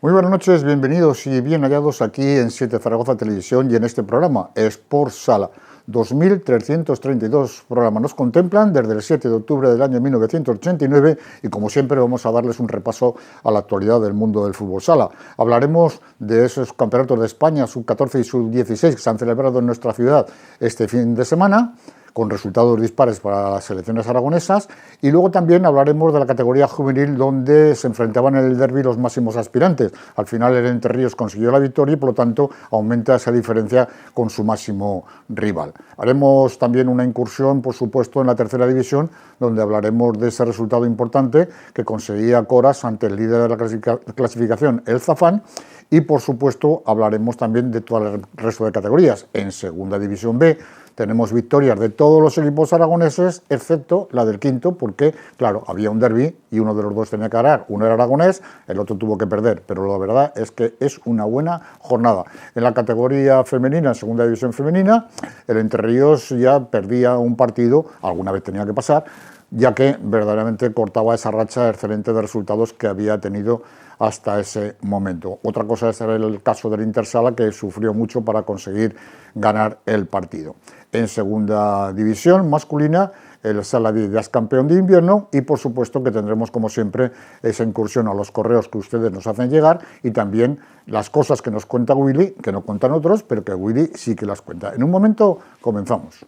Muy buenas noches, bienvenidos y bien hallados aquí en 7 Zaragoza Televisión y en este programa, Sport Sala. 2.332 programas nos contemplan desde el 7 de octubre del año 1989 y como siempre vamos a darles un repaso a la actualidad del mundo del fútbol sala. Hablaremos de esos campeonatos de España sub-14 y sub-16 que se han celebrado en nuestra ciudad este fin de semana, con resultados dispares para las selecciones aragonesas, y luego también hablaremos de la categoría juvenil donde se enfrentaban en el derbi los máximos aspirantes. Al final el Entre Ríos consiguió la victoria y por lo tanto aumenta esa diferencia con su máximo rival. Haremos también una incursión, por supuesto, en la tercera división, donde hablaremos de ese resultado importante que conseguía Coras ante el líder de la clasificación, el Zafán, y por supuesto hablaremos también de todo el resto de categorías. En segunda división B tenemos victorias de todos los equipos aragoneses, excepto la del quinto, porque, claro, había un derbi y uno de los dos tenía que ganar. Uno era aragonés, el otro tuvo que perder, pero la verdad es que es una buena jornada. En la categoría femenina, en segunda división femenina, el Entre Ríos ya perdía un partido, alguna vez tenía que pasar, ya que verdaderamente cortaba esa racha excelente de resultados que había tenido hasta ese momento. Otra cosa es el caso del Intersala, que sufrió mucho para conseguir ganar el partido. En segunda división masculina, el Saladí ya es campeón de invierno y por supuesto que tendremos como siempre esa incursión a los correos que ustedes nos hacen llegar y también las cosas que nos cuenta Willy, que no cuentan otros, pero que Willy sí que las cuenta. En un momento comenzamos.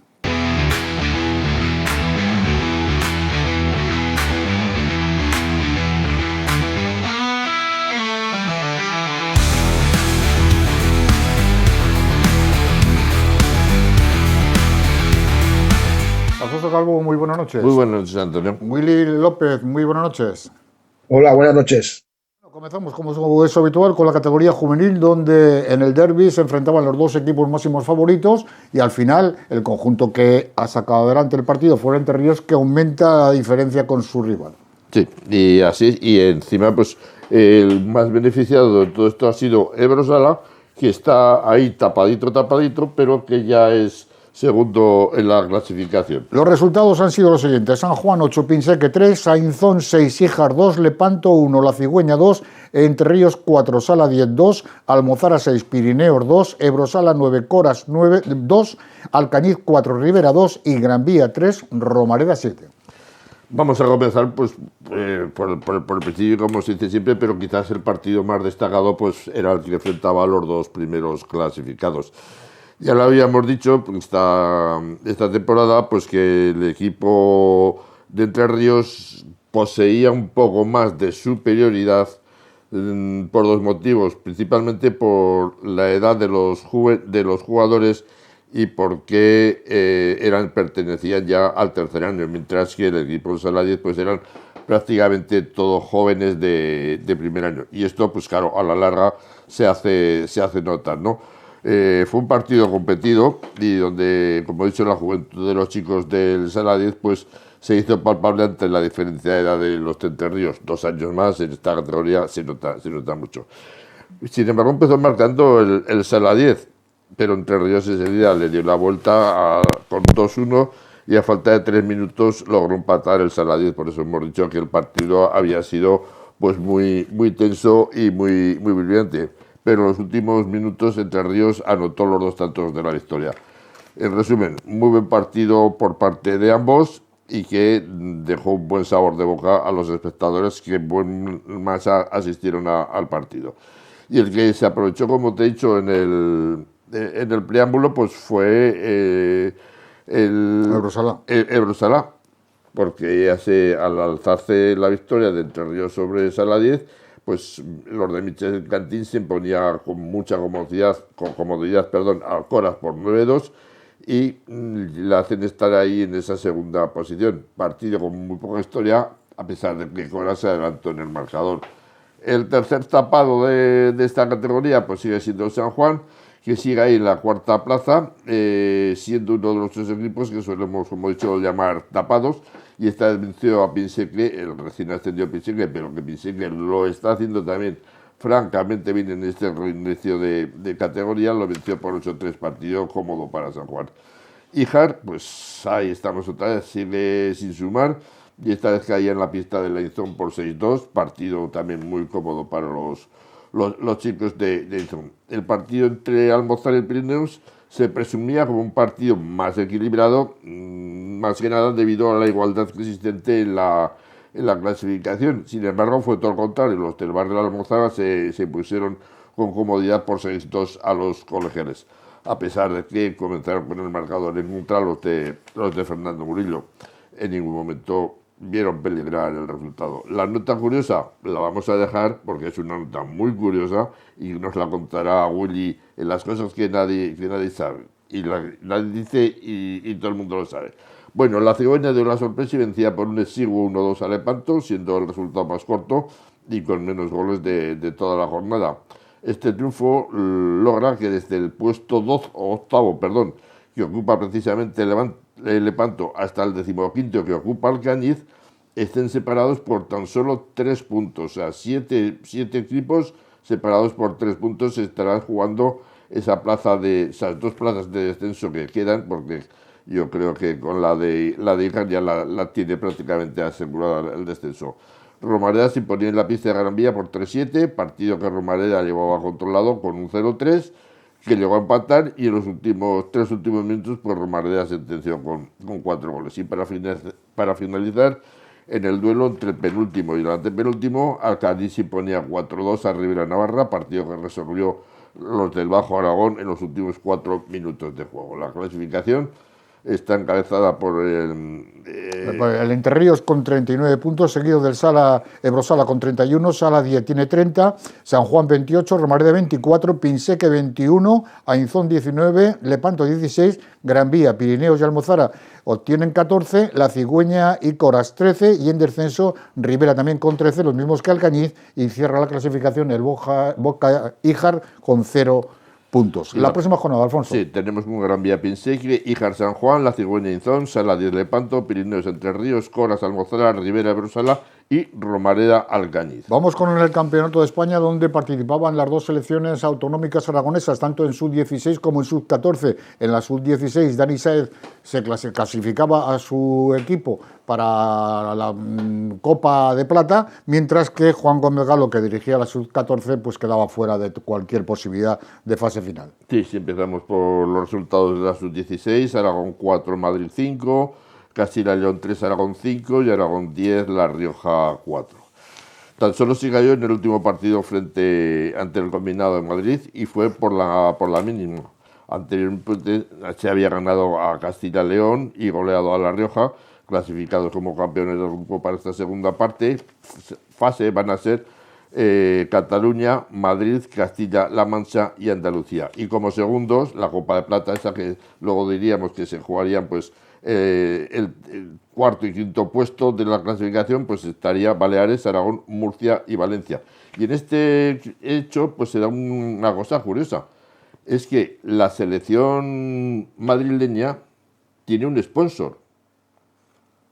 Alfonso Calvo, muy buenas noches. Muy buenas noches, Antonio. Willy López, muy buenas noches. Hola, buenas noches. Comenzamos, como es habitual, con la categoría juvenil, donde en el derbi se enfrentaban los dos equipos máximos favoritos y al final el conjunto que ha sacado adelante el partido fue el Entre Ríos, que aumenta la diferencia con su rival. Sí, y así, y encima, pues, el más beneficiado de todo esto ha sido Ebrosala, que está ahí tapadito, pero que ya es segundo en la clasificación. Los resultados han sido los siguientes: San Juan 8, Pinseque 3, Sainzón 6, Híjar 2, Lepanto 1, La Cigüeña 2, Entre Ríos 4, Sala 10 2, Almozara 6, Pirineos 2, Ebrosala 9, Coras 9, 2, Alcañiz 4, Rivera 2 y Gran Vía 3, Romareda 7. Vamos a comenzar pues, por el principio, como se dice siempre, pero quizás el partido más destacado pues, era el que enfrentaba a los dos primeros clasificados. Ya lo habíamos dicho esta temporada, pues que el equipo de Entre Ríos poseía un poco más de superioridad por dos motivos, principalmente por la edad de los jugadores y porque pertenecían ya al tercer año, mientras que el equipo de Sala 10 pues eran prácticamente todos jóvenes de primer año. Y esto, pues claro, a la larga se hace notar, ¿no? Fue un partido competido y donde, como he dicho, la juventud de los chicos del Sala 10 pues, se hizo palpable ante la diferencia de edad de los Entre Ríos. 2 años más en esta categoría se nota mucho. Sin embargo, empezó marcando el Sala 10, pero Entre Ríos ese día le dio la vuelta con 2-1 y a falta de 3 minutos logró empatar el Sala 10. Por eso hemos dicho que el partido había sido pues, muy, muy tenso y muy brillante. Pero en los últimos minutos Entre Ríos anotó los 2 tantos de la victoria. En resumen, muy buen partido por parte de ambos y que dejó un buen sabor de boca a los espectadores que en masa asistieron al partido. Y el que se aprovechó, como te he dicho en el preámbulo, pues fue el Ebrosala, porque al alzarse la victoria de Entre Ríos sobre Sala 10, pues los de Michel Cantín se imponía con mucha comodidad a Coras por 9-2 y le hacen estar ahí en esa segunda posición. Partido con muy poca historia, a pesar de que Coras se adelantó en el marcador. El tercer tapado de esta categoría pues sigue siendo San Juan, que sigue ahí en la cuarta plaza, siendo uno de los 3 equipos que solemos, como he dicho, llamar tapados. Y esta vez venció a Pinseque, el recién ascendido Pinseque, pero que Pinseque lo está haciendo también francamente bien en este reinicio de categoría. Lo venció por 8-3, partido cómodo para San Juan. Híjar, pues ahí estamos otra vez, sigue sin sumar, y esta vez caía en la pista de Lainzón por 6-2, partido también muy cómodo para los los chicos de Izón. El partido entre Almozara y Pirineos se presumía como un partido más equilibrado, más que nada debido a la igualdad existente en la clasificación. Sin embargo, fue todo lo contrario. Los del barrio de la Almozara se pusieron con comodidad por 6-2 a los colegiales, a pesar de que comenzaron con el marcador en contra los de Fernando Murillo. En ningún momento vieron peligrar el resultado. La nota curiosa la vamos a dejar porque es una nota muy curiosa y nos la contará Willy en las cosas que nadie sabe. Y nadie dice y todo el mundo lo sabe. Bueno, la Cigüeña dio la sorpresa y vencía por un exiguo 1-2 a Lepanto, siendo el resultado más corto y con menos goles de toda la jornada. Este triunfo logra que desde el puesto octavo, que ocupa precisamente Lepanto, hasta el 15º que ocupa Alcañiz, estén separados por tan solo 3 puntos. O sea, 7 equipos separados por 3 puntos estarán jugando esas 2 plazas de descenso que quedan, porque yo creo que con la de Ijar ya la tiene prácticamente asegurada el descenso. Romareda se imponía en la pista de Gran Vía por 3-7, partido que Romareda llevaba controlado con un 0-3, que llegó a empatar, y en los tres últimos minutos pues Romareda sentenció con 4 goles. Y para finalizar, en el duelo entre el penúltimo y el antepenúltimo, Alcañiz se imponía 4-2 a Ribera Navarra, partido que resolvió los del Bajo Aragón en los últimos 4 minutos de juego. La clasificación está encabezada por el Interríos con 39 puntos, seguido del Ebrosala con 31, Sala 10 tiene 30, San Juan 28, Romareda 24, Pinseque 21, Ainzón 19, Lepanto 16, Gran Vía, Pirineos y Almozara obtienen 14, La Cigüeña y Coras 13, y en descenso Ribera también con 13, los mismos que Alcañiz, y cierra la clasificación el Boca Ijar con 0 puntos. La próxima jornada, Alfonso. Sí, tenemos un Gran Vía Pinseque, Ijar San Juan, La Cigüeña Inzón, Sala 10 Lepanto, Pirineos Entre Ríos, Coras Almozara, Ribera Brusala y Romareda Alcañiz. Vamos con el Campeonato de España, donde participaban las 2 selecciones autonómicas aragonesas, tanto en sub-16 como en sub-14. En la sub-16, Dani Sáez se clasificaba a su equipo para la Copa de Plata, mientras que Juan Gómez Galo, que dirigía la sub-14, pues quedaba fuera de cualquier posibilidad de fase final. Sí, empezamos por los resultados de la sub-16, Aragón 4, Madrid 5, Castilla y León 3, Aragón 5 y Aragón 10, La Rioja 4. Tan solo se cayó en el último partido ante el combinado de Madrid y fue por la mínima. Anteriormente se había ganado a Castilla y León y goleado a La Rioja, clasificados como campeones del grupo para esta segunda fase van a ser Cataluña, Madrid, Castilla-La Mancha y Andalucía. Y como segundos, la Copa de Plata, esa que luego diríamos que se jugarían pues el cuarto y quinto puesto de la clasificación, pues estaría Baleares, Aragón, Murcia y Valencia. Y en este hecho pues se da una cosa curiosa, es que la selección madrileña tiene un sponsor.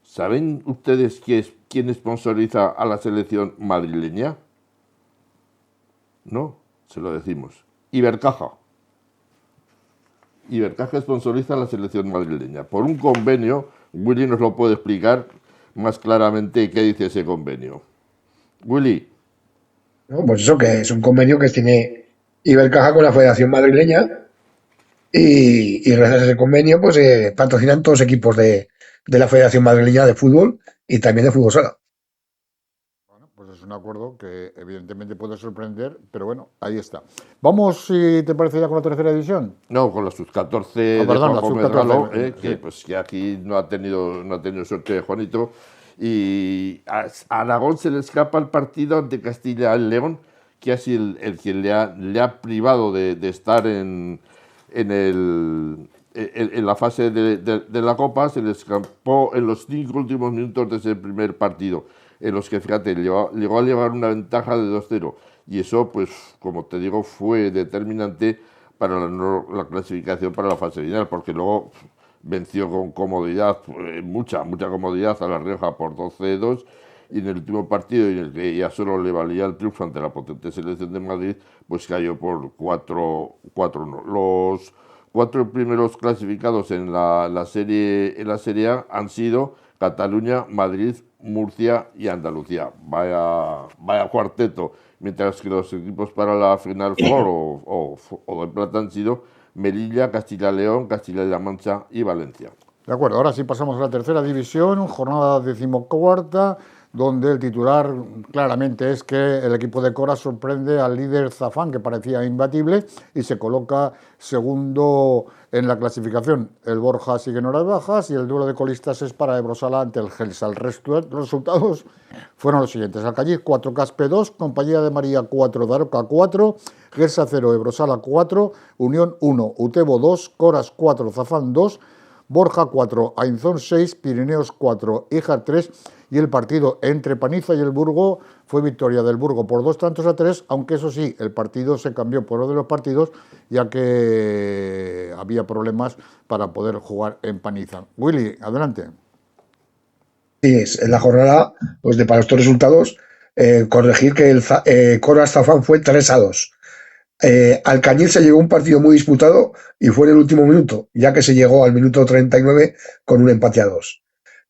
¿Saben ustedes quién sponsoriza a la selección madrileña? No, se lo decimos. Ibercaja. Ibercaja sponsoriza a la selección madrileña. Por un convenio, Willy nos lo puede explicar más claramente qué dice ese convenio. Willy. No, pues eso, que es un convenio que tiene Ibercaja con la Federación Madrileña y gracias a ese convenio pues patrocinan todos los equipos de la Federación Madrileña de Fútbol y también de Fútbol Sala. Bueno, pues es un acuerdo que evidentemente puede sorprender, pero bueno, ahí está. Vamos, si te parece, ya con la tercera división. No, con la sub-14 perdón, la sub-14, sí. Pues que aquí no ha tenido suerte Juanito. Y a Aragón se le escapa el partido ante Castilla y León, que ha sido el que le ha privado de estar en la fase de la Copa. Se le escapó en los 5 últimos minutos de ese primer partido, en los que, fíjate, llegó a llevar una ventaja de 2-0. Y eso, pues, como te digo, fue determinante para la clasificación para la fase final, porque luego venció con comodidad, mucha comodidad a La Rioja por 12-2, y en el último partido, en el que ya solo le valía el triunfo ante la potente selección de Madrid, pues cayó por 4-1. Los 4 primeros clasificados en la Serie A han sido Cataluña, Madrid, Murcia y Andalucía. Vaya cuarteto. mientras que los equipos para la Final Four o de plata han sido Melilla, Castilla-León, Castilla-La Mancha y Valencia. De acuerdo, ahora sí pasamos a la tercera división, jornada 14ª, donde el titular claramente es que el equipo de Cora sorprende al líder Zafán, que parecía imbatible, y se coloca segundo en la clasificación. El Borja sigue en horas bajas y el duelo de colistas es para Ebrosala ante el Gelsa. El resto de los resultados fueron los siguientes: Alcañiz 4, Caspe 2, Compañía de María 4, Daroca 4, Gelsa 0, Ebrosala 4, Unión 1, Utebo 2, Coras 4, Zafán 2, Borja 4, Ainzón 6, Pirineos 4, Híjar 3, y el partido entre Paniza y el Burgo fue victoria del Burgo por 2-3, aunque eso sí, el partido se cambió por lo de los partidos, ya que había problemas para poder jugar en Paniza. Willy, adelante. Sí, es en la jornada, pues para estos resultados, corregir que el Coras Zafán fue 3-2. Alcañiz se llegó un partido muy disputado y fue en el último minuto, ya que se llegó al minuto 39 con un empate a 2.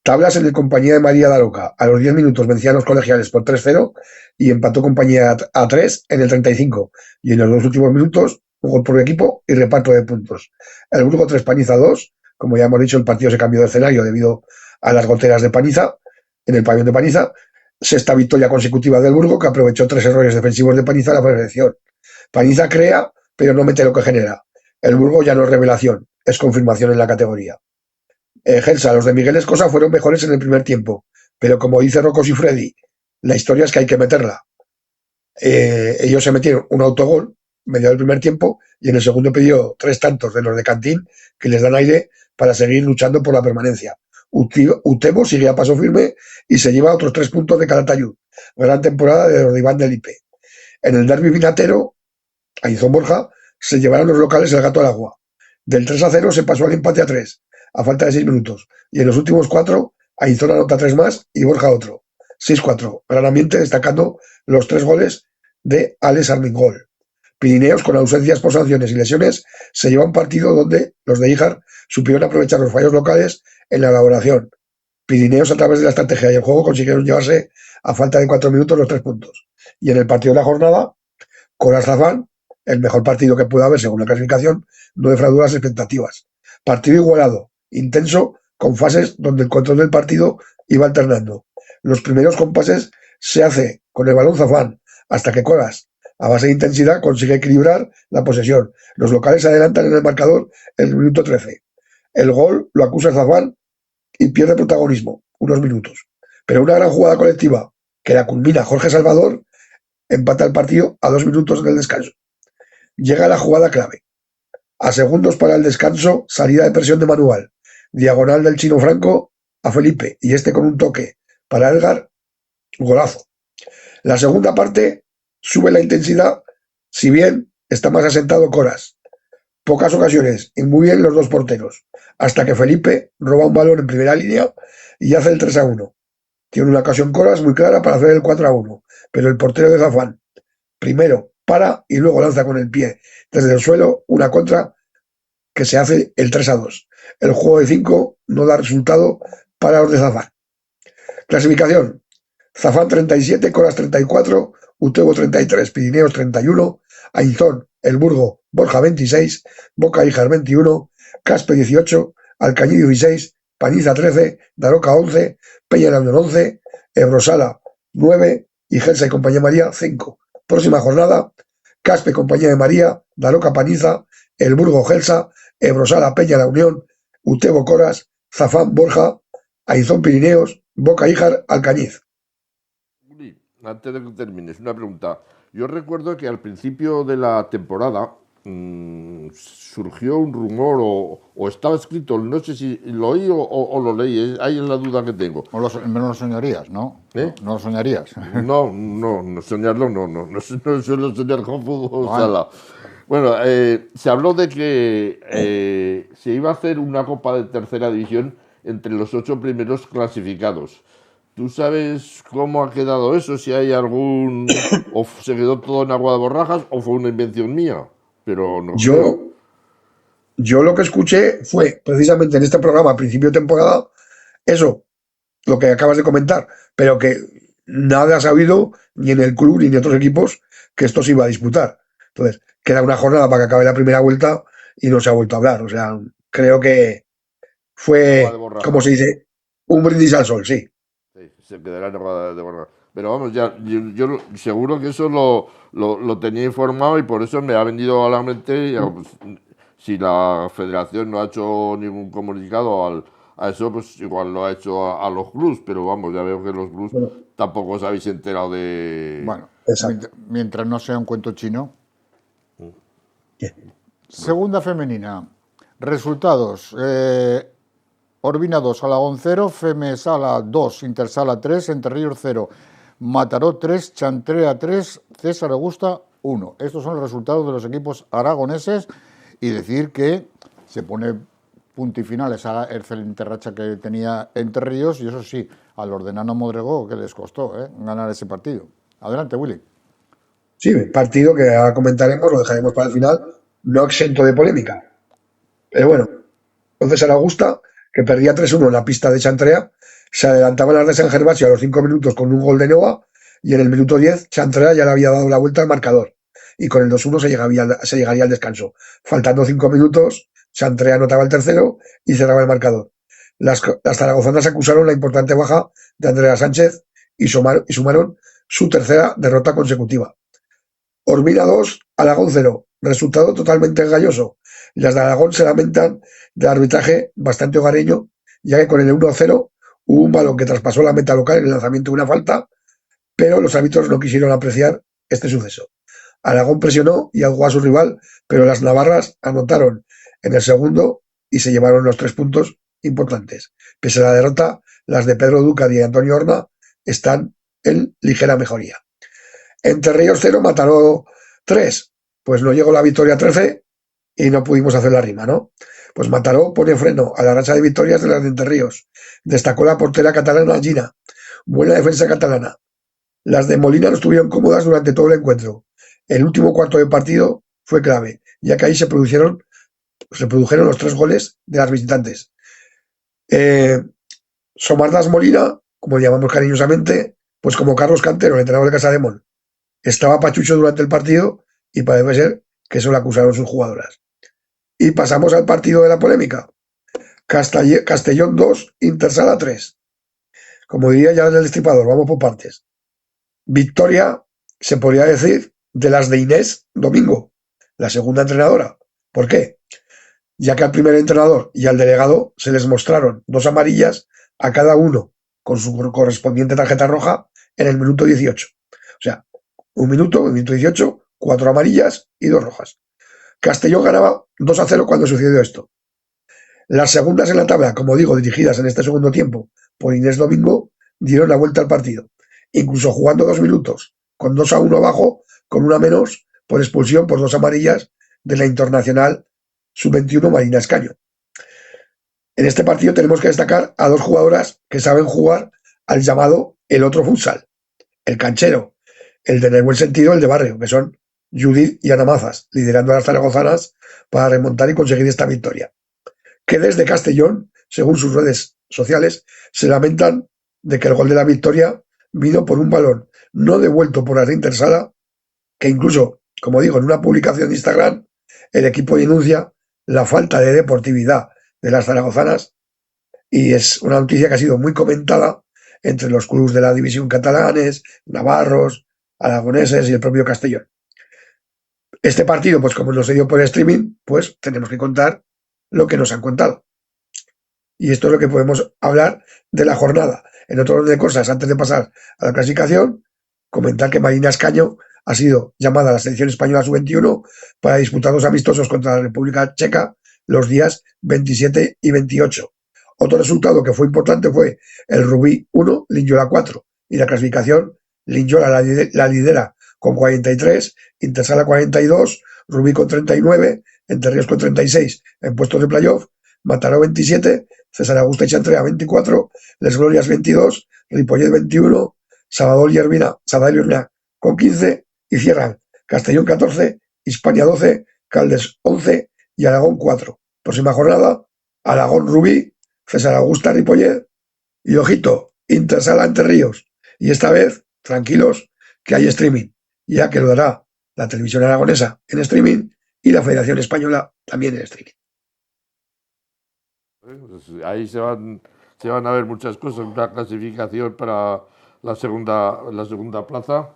Tablas en el Compañía de María Daroca. A los 10 minutos vencían los colegiales por 3-0 y empató Compañía a 3 en el 35. Y en los dos últimos minutos, un gol por equipo y reparto de puntos. El Burgo 3, Paniza 2. Como ya hemos dicho, el partido se cambió de escenario debido a las goteras de Paniza, en el pabellón de Paniza. Sexta victoria consecutiva del Burgo, que aprovechó 3 errores defensivos de Paniza a la perfección. Paniza crea, pero no mete lo que genera. El Burgo ya no es revelación, es confirmación en la categoría. Gelsa, los de Miguel Escosa fueron mejores en el primer tiempo, pero como dice Rocos y Freddy, la historia es que hay que meterla. Ellos se metieron un autogol medio del primer tiempo y en el segundo pidió 3 tantos de los de Cantín que les dan aire para seguir luchando por la permanencia. Utebo sigue a paso firme y se lleva otros 3 puntos de Calatayud. Gran temporada de los de Iván del Ipe. En el derbi vinatero, Ainzón Borja se llevaron los locales el gato al agua. Del 3-0 se pasó al empate a 3, a falta de 6 minutos. Y en los últimos 4, Ainzón anota 3 más y Borja otro. 6-4. Gran ambiente, destacando los 3 goles de Alex Armengol. Pirineos, con ausencias por sanciones y lesiones, se lleva un partido donde los de Híjar supieron aprovechar los fallos locales en la elaboración. Pirineos, a través de la estrategia y el juego, consiguieron llevarse a falta de 4 minutos los 3 puntos. Y en el partido de la jornada, Coras Zafán, el mejor partido que pueda haber según la clasificación, no defraudó las expectativas. Partido igualado, intenso, con fases donde el control del partido iba alternando. Los primeros compases se hace con el balón Zafán, hasta que Coras, a base de intensidad, consigue equilibrar la posesión. Los locales se adelantan en el marcador en el minuto 13. El gol lo acusa Zafán y pierde protagonismo unos minutos. Pero una gran jugada colectiva que la culmina Jorge Salvador empata el partido a 2 minutos del descanso. Llega la jugada clave. A segundos para el descanso, salida de presión de Manuel. Diagonal del Chino Franco a Felipe y este con un toque para Edgar, golazo. La segunda parte sube la intensidad, si bien está más asentado Coras. Pocas ocasiones y muy bien los dos porteros, hasta que Felipe roba un balón en primera línea y hace el 3-1. Tiene una ocasión Coras muy clara para hacer el 4-1, pero el portero de Zafán primero para y luego lanza con el pie desde el suelo una contra que se hace el 3-2. El juego de 5 no da resultado para los de Zafán. Clasificación: Zafán 37, Coras 34, Utebo 33, Pirineos 31, Ainzón, El Burgo, Borja 26, Boca Híjar 21, Caspe 18, Alcañiz 16, Paniza 13, Daroca 11, Peña la Unión 11, Ebrosala 9 y Gelsa y Compañía de María 5. Próxima jornada: Caspe, Compañía de María, Daroca, Paniza, El Burgo, Gelsa, Ebrosala, Peña la Unión, Utebo, Coras, Zafán, Borja, Ainzón, Pirineos, Boca Híjar, Alcañiz. Antes de que termines, una pregunta. Yo recuerdo que al principio de la temporada surgió un rumor o estaba escrito, no sé si lo oí o lo leí, ahí es la duda que tengo. No lo soñarías, ¿no? No lo soñarías. No, soñarlo no suelo soñar con fútbol sala. Bueno, se habló de que se iba a hacer una Copa de Tercera División entre los 8 primeros clasificados. ¿Tú sabes cómo ha quedado eso? Si hay algún... o se quedó todo en agua de borrajas o fue una invención mía. Pero no. Yo lo que escuché fue precisamente en este programa a principio de temporada eso, lo que acabas de comentar, pero que nada ha sabido, ni en el club ni en otros equipos, que esto se iba a disputar. Entonces, queda una jornada para que acabe la primera vuelta y no se ha vuelto a hablar. O sea, creo que Agua de fue, como borrajas. se dice, un brindis al sol, sí. Sí, se quedará en agua de borrajas. Pero vamos, ya, yo seguro que eso lo tenía informado y por eso me ha venido a la mente, ya, pues, si la federación no ha hecho ningún comunicado a eso, pues igual lo ha hecho a los clubs, pero vamos, ya veo que los clubs Bueno, tampoco os habéis enterado de... Bueno, exacto. mientras no sea un cuento chino. Bien. Segunda femenina. Resultados. Orbina 2, Alagón 0, Femesala 2, Intersala 3, Entre Ríos 0, Mataró 3, Chantrea 3, César Augusta 1. Estos son los resultados de los equipos aragoneses y decir que se pone punto y final esa excelente racha que tenía Entre Ríos y eso sí, al Ordenano Modregó que les costó ganar ese partido. Adelante, Willy. Sí, partido que ahora comentaremos, lo dejaremos para el final, no exento de polémica. Pero bueno, entonces a la Augusta, que perdía 3-1 en la pista de Chantrea, se adelantaban las de San Gervasio a los 5 minutos con un gol de Nova y en el minuto 10 Chantrea ya le había dado la vuelta al marcador y con el 2-1 se llegaría al descanso. Faltando 5 minutos, Chantrea anotaba el tercero y cerraba el marcador. Las zaragozanas acusaron la importante baja de Andrea Sánchez y sumaron su tercera derrota consecutiva. Orbina 2, Alagón 0. Resultado totalmente engañoso. Las de Aragón se lamentan del arbitraje bastante hogareño, ya que con el 1-0 hubo un balón que traspasó la meta local en el lanzamiento de una falta, pero los árbitros no quisieron apreciar este suceso. Aragón presionó y ahogó a su rival, pero las navarras anotaron en el segundo y se llevaron los 3 puntos importantes. Pese a la derrota, las de Pedro Duca y Antonio Horna están en ligera mejoría. Entre Ríos 0, Mataró 3. Pues no llegó la victoria 13 y no pudimos hacer la rima, ¿no? Pues Mataró pone freno a la racha de victorias de las de Entre Ríos. Destacó la portera catalana Gina. Buena defensa catalana. Las de Molina no estuvieron cómodas durante todo el encuentro. El último cuarto de partido fue clave, ya que ahí se produjeron los 3 goles de las visitantes. Somardas Molina, como le llamamos cariñosamente, pues como Carlos Cantero, el entrenador de Casademón, estaba pachucho durante el partido y parece ser que eso lo acusaron sus jugadoras. Y pasamos al partido de la polémica. Castellón 2, Intersala 3. Como diría ya el destripador, vamos por partes. Victoria, se podría decir, de las de Inés Domingo, la segunda entrenadora. ¿Por qué? Ya que al primer entrenador y al delegado se les mostraron 2 amarillas a cada uno con su correspondiente tarjeta roja en el minuto 18. O sea, un minuto 18, 4 amarillas y 2 rojas. Castellón ganaba 2-0 cuando sucedió esto. Las segundas en la tabla, como digo, dirigidas en este segundo tiempo por Inés Domingo, dieron la vuelta al partido, incluso jugando 2 minutos, con 2-1 abajo, con una menos por expulsión por 2 amarillas de la internacional sub-21 Marina Escaño. En este partido tenemos que destacar a 2 jugadoras que saben jugar al llamado el otro futsal, el canchero, el de en el buen sentido, el de barrio, que son Judith y Ana Mazas, liderando a las zaragozanas para remontar y conseguir esta victoria. Que desde Castellón, según sus redes sociales, se lamentan de que el gol de la victoria vino por un balón no devuelto por la Intersala, que incluso, como digo, en una publicación de Instagram, el equipo denuncia la falta de deportividad de las zaragozanas y es una noticia que ha sido muy comentada entre los clubes de la división catalanes, navarros, aragoneses y el propio Castellón. Este partido, pues como no se dio por streaming, pues tenemos que contar lo que nos han contado. Y esto es lo que podemos hablar de la jornada. En otro orden de cosas, antes de pasar a la clasificación, comentar que Marina Escaño ha sido llamada a la selección española sub-21 para disputar 2 amistosos contra la República Checa los días 27 y 28. Otro resultado que fue importante fue el Rubí 1, Linyola 4. Y la clasificación, Linyola la lidera con 43, Intersala 42, Rubí con 39, Entre Ríos con 36 en puestos de playoff, Mataró 27, César Augusta y Chantrea 24, Les Glorias 22, Ripollet 21, Sabadell y Urbina con 15 y cierran Castellón 14, Hispania 12, Caldes 11 y Aragón 4. Próxima jornada, Aragón Rubí, César Augusta Ripollet y ojito, Intersala Entre Ríos. Y esta vez tranquilos, que hay streaming, ya que lo dará la televisión aragonesa en streaming y la Federación Española también en streaming. Pues ahí se van a ver muchas cosas, una clasificación para la segunda plaza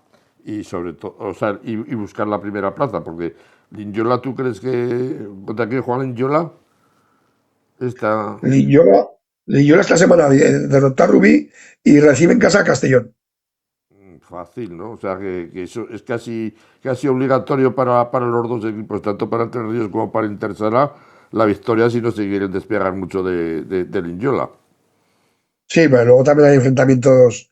y sobre todo, o sea, y buscar la primera plaza, porque Linyola, ¿tú crees que contra quién juega Linyola? Está Lillola esta semana derrotó a Rubí y recibe en casa a Castellón. fácil, ¿no? O sea, que eso es casi obligatorio para los dos equipos, tanto para Entre Ríos como para Intersala, la victoria si no se quieren despegar mucho de Linyola. Sí, pero luego también hay enfrentamientos.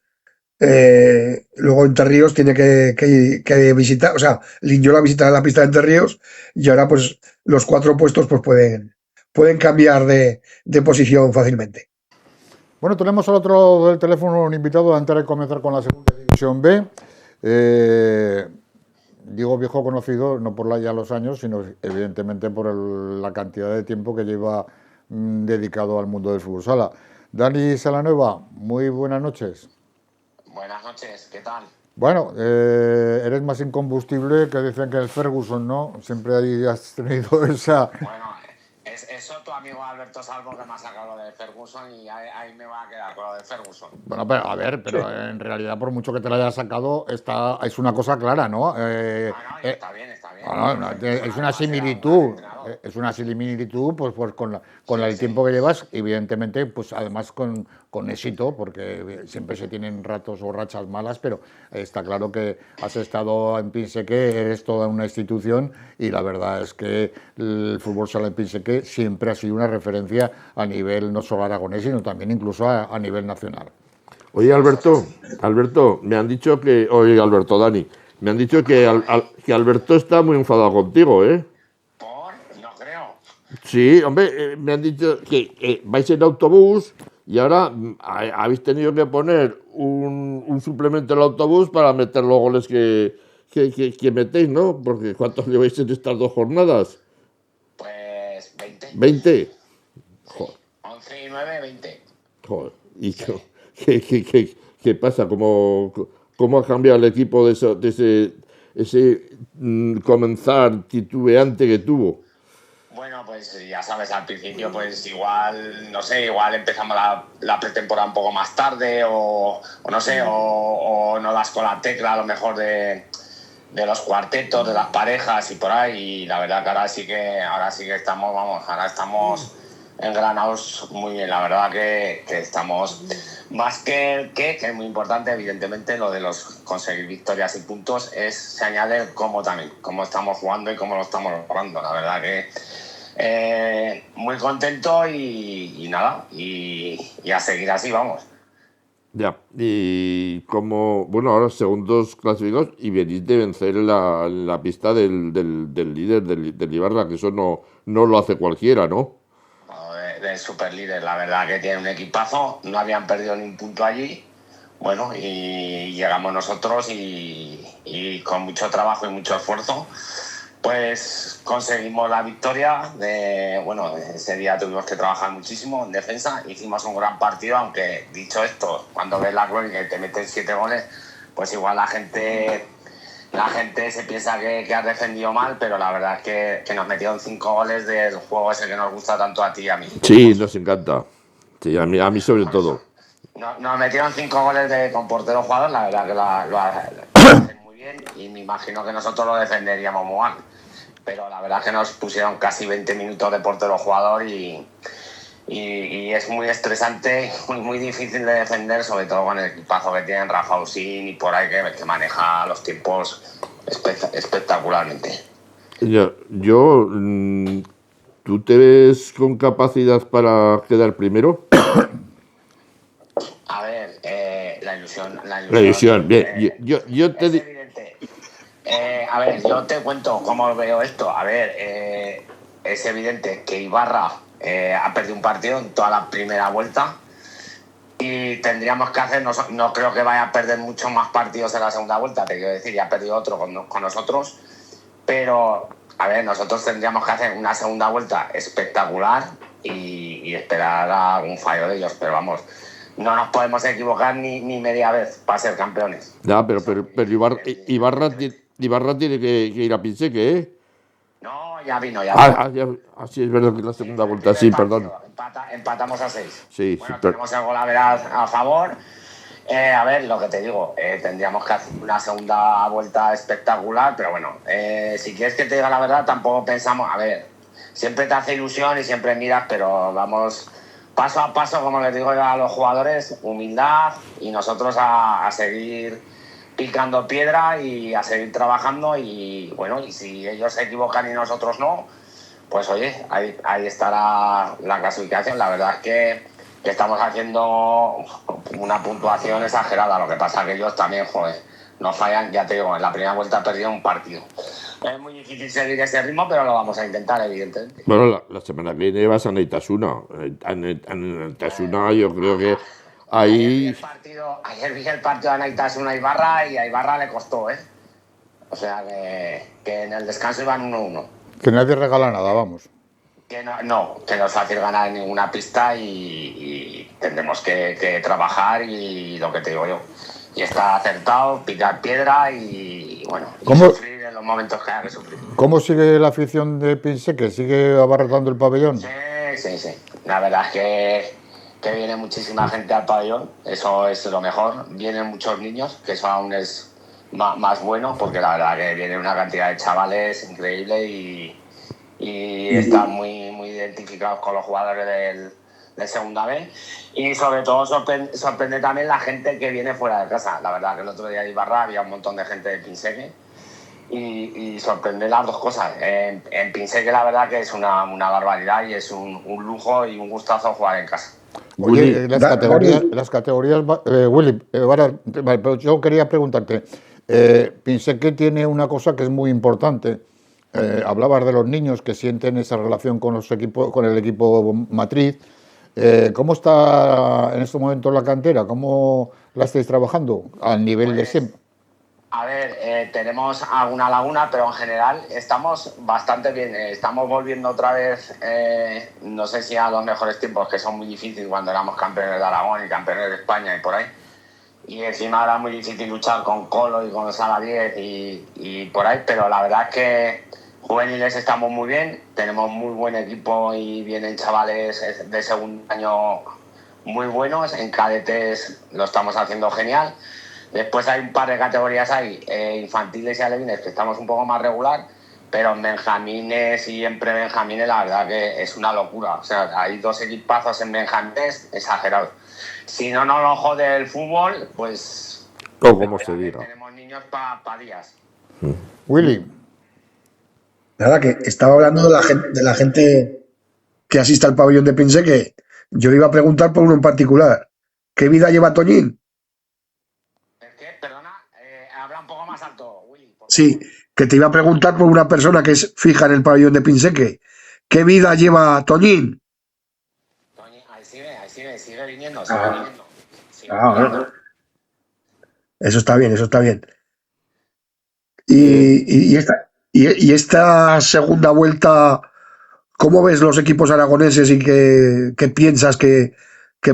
Luego Entre Ríos tiene que visitar, o sea, Linyola visitará la pista de Entre Ríos y ahora pues los 4 puestos pues pueden cambiar de posición fácilmente. Bueno, tenemos al otro lado del teléfono un invitado antes de comenzar con la segunda división B. Digo viejo conocido, no por ya los años, sino evidentemente por la cantidad de tiempo que lleva dedicado al mundo del fútbol sala. Dani Salanueva, muy buenas noches. Buenas noches, ¿qué tal? Bueno, eres más incombustible que dicen que el Ferguson, ¿no? Siempre has tenido esa... Bueno, eso tu amigo Alberto Salvo que me ha sacado lo de Ferguson y ahí me va a quedar con lo de Ferguson. Bueno, pero a ver, pero en realidad por mucho que te la hayas sacado, es una cosa clara, ¿no? Está bien, está bien. No, es una similitud, pues con el tiempo que llevas, evidentemente, pues además con éxito, porque siempre se tienen ratos o rachas malas, pero está claro que has estado en Pinseque, eres toda una institución y la verdad es que el fútbol sala en Pinseque siempre ha sido una referencia a nivel no solo aragonés, sino también incluso a nivel nacional. Oye, Alberto, me han dicho que... Oye, Dani, me han dicho que Alberto está muy enfadado contigo, ¿eh? ¿Por? No creo. Sí, hombre, me han dicho que vais en autobús y ahora habéis tenido que poner un suplemento en el autobús para meter los goles que metéis, ¿no? Porque ¿cuántos lleváis en estas 2 jornadas? Pues 20. ¿20? Sí. 11 y 9, 20. Joder. ¿Y qué pasa? ¿Cómo ha cambiado el equipo de ese comenzar titubeante que tuvo? Bueno, pues ya sabes, al principio pues igual, no sé, igual empezamos la pretemporada un poco más tarde o no sé, o no das con la tecla a lo mejor de los cuartetos, de las parejas y por ahí, y la verdad que ahora sí que estamos, ahora estamos engranados muy bien, la verdad que estamos más que es muy importante, evidentemente lo de los conseguir victorias y puntos se añade cómo estamos jugando y cómo lo estamos logrando, la verdad que muy contento y nada, y a seguir así, vamos. Ya, y bueno, ahora segundos clasificados y venís de vencer la pista del líder, del Ibarra, que eso no lo hace cualquiera, ¿no? Del super líder, la verdad que tiene un equipazo, no habían perdido ni un punto allí, bueno, y llegamos nosotros y con mucho trabajo y mucho esfuerzo, pues conseguimos la victoria. Ese día tuvimos que trabajar muchísimo en defensa, hicimos un gran partido, aunque dicho esto, cuando ves la crónica y te meten 7 goles, pues igual la gente se piensa que has defendido mal, pero la verdad es que nos metieron 5 goles del juego ese que nos gusta tanto a ti y a mí. Sí, nos encanta. Sí, a mí sobre todo. Nos metieron 5 goles con portero jugador, la verdad que lo hacen muy bien y me imagino que nosotros lo defenderíamos muy mal. Pero la verdad es que nos pusieron casi 20 minutos de portero jugador y es muy estresante, muy difícil de defender, sobre todo con el equipazo que tienen Rafa Usín y por ahí que maneja los tiempos espectacularmente. ¿Tú te ves con capacidad para quedar primero? A ver, la ilusión. La ilusión, bien. Yo te digo... A ver, yo te cuento cómo veo esto. A ver, es evidente que Ibarra ha perdido un partido en toda la primera vuelta y tendríamos que hacer, no creo que vaya a perder muchos más partidos en la segunda vuelta, te quiero decir, ya ha perdido otro con nosotros, pero a ver, nosotros tendríamos que hacer una segunda vuelta espectacular y esperar a un fallo de ellos, pero vamos, no nos podemos equivocar ni media vez para ser campeones. Ya, pero Ibarra tiene que ir a Pinseque, ¿eh? No, ya vino, ya vino. Sí, es verdad que es la segunda vuelta, sí, perdón. Empatamos a 6. Sí, Bueno, sí, tenemos el gol a favor. A ver, lo que te digo, tendríamos que hacer una segunda vuelta espectacular, pero bueno, si quieres que te diga la verdad, tampoco pensamos, a ver, siempre te hace ilusión y siempre miras, pero vamos paso a paso, como les digo yo a los jugadores, humildad y nosotros a seguir picando piedra y a seguir trabajando y bueno, y si ellos se equivocan y nosotros no, pues oye, ahí estará la clasificación. La verdad es que estamos haciendo una puntuación exagerada. Lo que pasa es que ellos también, joder, no fallan. Ya te digo, en la primera vuelta perdido un partido. Es muy difícil seguir ese ritmo, pero lo vamos a intentar, evidentemente. Bueno, la semana que viene vas a Neitasuna. En Neitasuna yo creo que ahí... Ayer vi el partido de Neitasuna y Ibarra y a Ibarra le costó, ¿eh? O sea que en el descanso iban 1-1. Que nadie regala nada, vamos. Que no es fácil ganar en ninguna pista y tendremos que trabajar y lo que te digo yo. Y está acertado, picar piedra y bueno, y sufrir en los momentos que haya que sufrir. ¿Cómo sigue la afición de Pinseque? ¿Sigue abarrotando el pabellón? Sí. La verdad es que viene muchísima gente al pabellón, eso es lo mejor. Vienen muchos niños, que eso aún es más bueno, porque la verdad que viene una cantidad de chavales increíble y están muy, muy identificados con los jugadores de Segunda B y sobre todo sorprende también la gente que viene fuera de casa. La verdad que el otro día en Ibarra había un montón de gente de Pinseque y sorprende las dos cosas. En Pinseque la verdad que es una barbaridad y es un lujo y un gustazo jugar en casa. Oye, las categorías Willy, pero yo quería preguntarte, Pinseque tiene una cosa que es muy importante. Hablabas de los niños que sienten esa relación con el equipo matriz. ¿Cómo está en este momento la cantera? ¿Cómo la estáis trabajando al nivel de siempre? A ver, tenemos alguna laguna, pero en general estamos bastante bien. Estamos volviendo otra vez, no sé si a los mejores tiempos, que son muy difíciles cuando éramos campeones de Aragón y campeones de España y por ahí. Y encima era muy difícil luchar con Colo y con Sala 10 y por ahí, pero la verdad es que juveniles estamos muy bien, tenemos muy buen equipo y vienen chavales de segundo año muy buenos, en cadetes lo estamos haciendo genial. Después hay un par de categorías ahí, infantiles y alevines, que estamos un poco más regular, pero en benjamines y en prebenjamines la verdad que es una locura. O sea, hay 2 equipazos en benjamines exagerados. Si no nos lo jode el fútbol, pues... ¿Cómo se dirá? Tenemos niños para días. Willy. Nada, que estaba hablando de la gente que asiste al pabellón de Pinseque. Yo le iba a preguntar por uno en particular. ¿Qué vida lleva Toñín? Perdona, habla un poco más alto, Willy. Sí, que te iba a preguntar por una persona que es fija en el pabellón de Pinseque. ¿Qué vida lleva Toñín? Ahí sigue viniendo, Bueno. Eso está bien, eso está bien. Y esta segunda vuelta, ¿cómo ves los equipos aragoneses y qué piensas que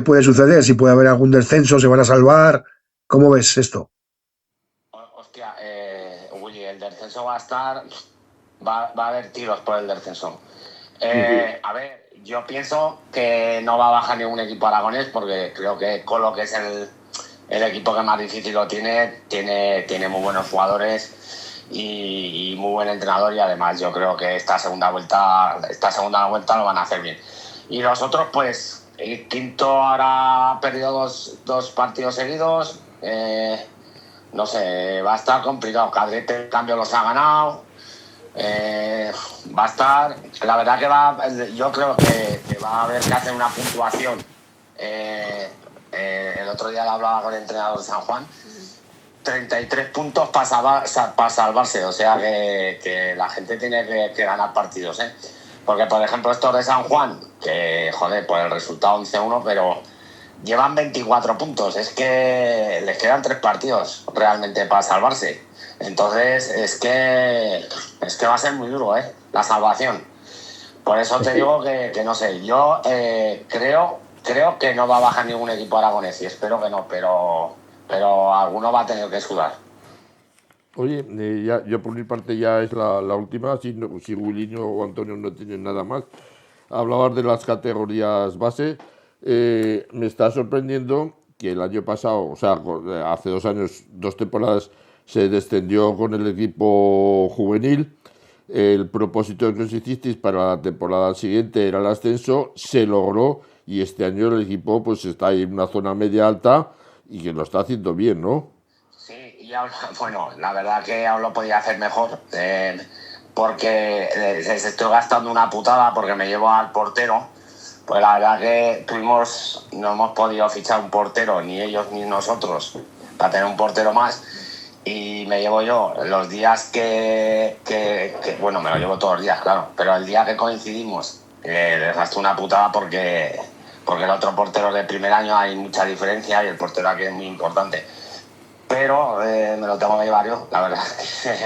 puede suceder? Si puede haber algún descenso, se van a salvar. ¿Cómo ves esto? Hostia, Willy, el descenso va a estar... Va a haber tiros por el descenso. A ver, yo pienso que no va a bajar ningún equipo aragonés porque creo que Colo, que es el equipo que más difícil lo tiene muy buenos jugadores y muy buen entrenador y además yo creo que esta segunda vuelta lo van a hacer bien. Y los otros, pues, el quinto ahora ha perdido dos partidos seguidos. No sé, va a estar complicado. Cadrete, en cambio, los ha ganado. Va a estar... La verdad que yo creo que va a haber que hacer una puntuación. El otro día lo hablaba con el entrenador de San Juan. 33 puntos para salvarse. O sea que la gente tiene que ganar partidos, ¿eh? Porque, por ejemplo, estos de San Juan, que, joder, por el resultado 11-1, pero llevan 24 puntos. Es que les quedan 3 partidos realmente para salvarse. Entonces, es que va a ser muy duro, la salvación. Por eso te digo que no sé, yo creo creo que no va a bajar ningún equipo aragonés y espero que no, pero alguno va a tener que sudar. Oye, yo por mi parte ya es la última, si Willy o Antonio no tienen nada más. Hablabas de las categorías base. Me está sorprendiendo que el año pasado, o sea, hace 2 años, 2 temporadas, se descendió con el equipo juvenil. El propósito que os hicisteis para la temporada siguiente era el ascenso, se logró y este año el equipo pues está ahí en una zona media alta y que lo está haciendo bien, ¿no? Sí, y bueno, la verdad que aún lo podía hacer mejor, porque les estoy gastando una putada porque me llevo al portero. Pues la verdad que no hemos podido fichar un portero, ni ellos ni nosotros, para tener un portero más. Y me llevo yo los días bueno, me lo llevo todos los días, claro, pero el día que coincidimos les gasto una putada porque el otro portero de primer año hay mucha diferencia y el portero aquí es muy importante. Pero me lo tengo que llevar yo, la verdad.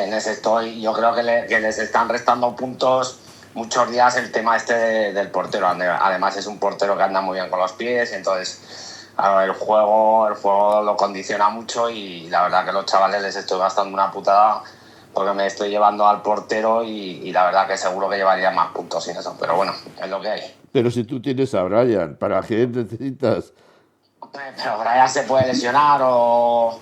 En ese estoy. Yo creo que les están restando puntos muchos días el tema del portero. Además es un portero que anda muy bien con los pies, entonces claro, el juego lo condiciona mucho y la verdad que los chavales les estoy gastando una putada porque me estoy llevando al portero y la verdad que seguro que llevaría más puntos sin eso, pero bueno, es lo que hay. Pero si tú tienes a Brian, ¿para qué necesitas? Pero Brian se puede lesionar o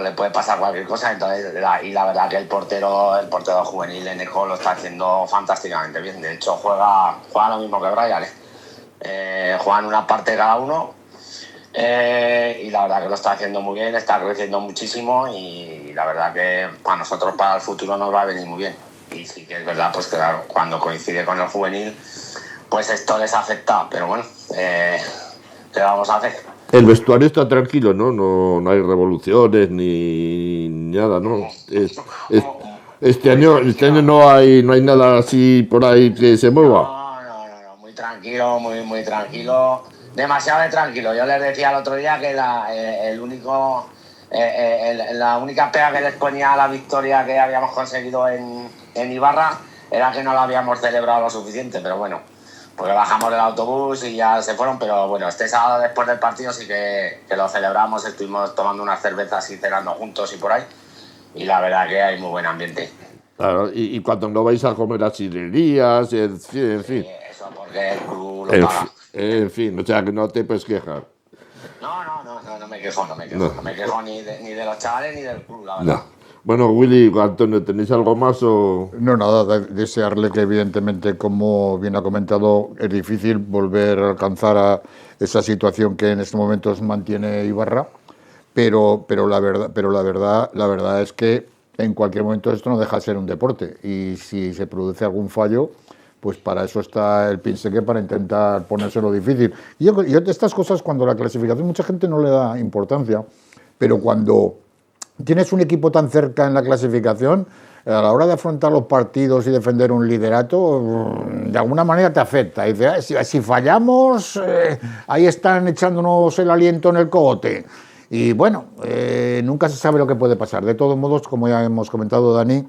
le puede pasar cualquier cosa, entonces la verdad que el portero juvenil en Eco lo está haciendo fantásticamente bien. De hecho juega lo mismo que Brian, juegan una parte cada uno y la verdad que lo está haciendo muy bien, está creciendo muchísimo y la verdad que para nosotros para el futuro nos va a venir muy bien. Y sí que es verdad pues claro, cuando coincide con el juvenil pues esto les afecta, pero bueno, ¿qué vamos a hacer? El vestuario está tranquilo, ¿no? No hay revoluciones ni nada, ¿no? Este año no hay nada así por ahí que se mueva. No, muy tranquilo, muy tranquilo. Demasiado tranquilo. Yo les decía el otro día que la única pega que les ponía a la victoria que habíamos conseguido en Ibarra era que no la habíamos celebrado lo suficiente, pero bueno, porque bajamos del autobús y ya se fueron, pero bueno, este sábado después del partido sí que lo celebramos, estuvimos tomando unas cervezas y cenando juntos y por ahí, y la verdad que hay muy buen ambiente. Claro, y cuando no vais a comer a chilerías, en fin. Sí, eso porque el club lo paga. En fin, o sea que no te puedes quejar. No me quejo. No me quejo ni de los chavales ni del club, la verdad. No. Bueno, Willy, Antonio, ¿tenéis algo más o...? No, nada, desearle que evidentemente, como bien ha comentado, es difícil volver a alcanzar a esa situación que en este momento mantiene Ibarra, pero la verdad es que en cualquier momento esto no deja de ser un deporte y si se produce algún fallo, pues para eso está el Pinseque, para intentar ponérselo difícil. Y yo estas cosas, cuando la clasificación mucha gente no le da importancia, pero cuando tienes un equipo tan cerca en la clasificación, a la hora de afrontar los partidos y defender un liderato, de alguna manera te afecta. Y dices, si fallamos, ahí están echándonos el aliento en el cogote. Y bueno, nunca se sabe lo que puede pasar. De todos modos, como ya hemos comentado, Dani,